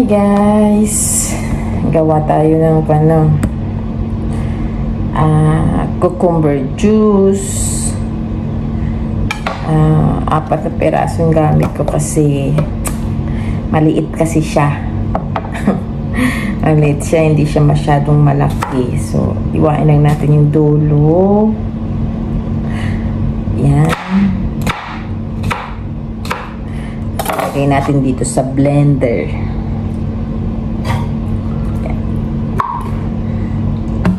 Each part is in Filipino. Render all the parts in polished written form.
Hi guys! Gawa tayo ng cucumber juice. 4 na peraso yung gamit ko kasi maliit kasi siya. Maliit siya, hindi siya masyadong malaki. So, iwain lang natin yung dulo. Yan. Lagay natin dito sa blender. Yan.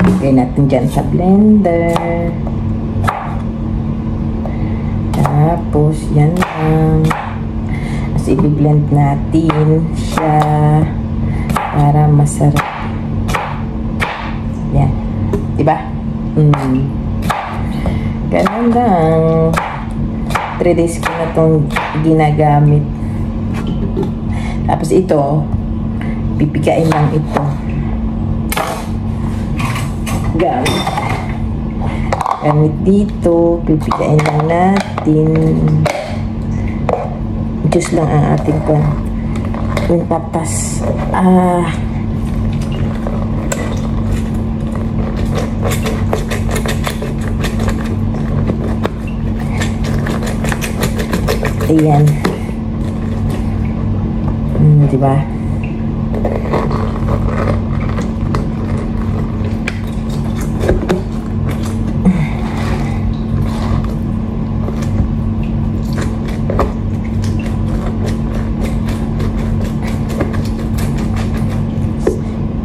Lagay natin dyan sa blender. Tapos, yan lang. Tapos, i-blend natin siya para masarap. Yan. Diba? Ganun lang. 3 days ko na itong ginagamit. Tapos ito, pipigain lang ito. Gamit dito, pipigain lang natin. Diyos lang ang ating yung patas. Ayan. Diba?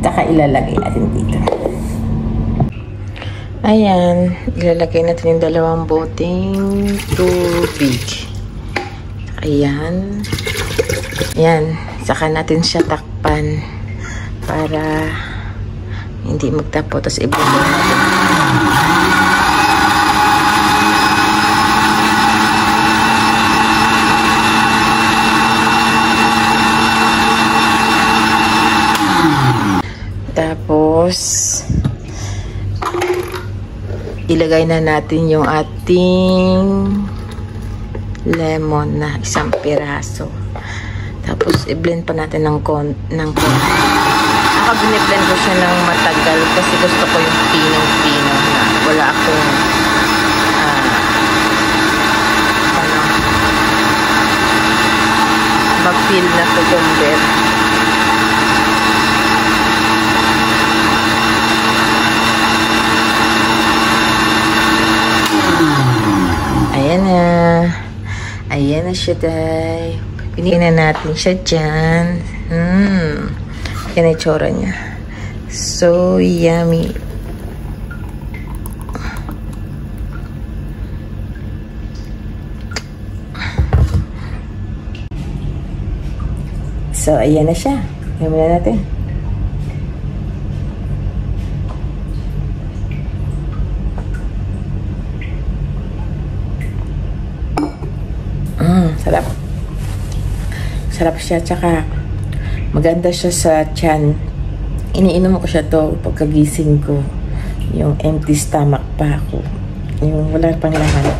Saka ilalagay natin dito. Ayan. Ilalagay natin yung 2 boteng tubig. Ayan. Ayan. Saka natin siya takpan para hindi magtapo. Tapos i-blend natin. Tapos ilagay na natin yung ating lemon na 1 piraso. Tapos i-blend pa natin ng konti. Binblend ko siya ng matagal kasi gusto ko yung pinong-pino na wala akong mag-peel na cucumber. Ayan na. Ayan na siya, day. Pinitin na natin siya dyan. Yan ang itsura niya. So yummy. So, ayan na siya. Ayan na natin. Sarap. Sarap siya, tsaka maganda siya sa tiyan. Iniinom ko siya to pagkagising ko. Yung empty stomach pa ako. Yung wala pang laman.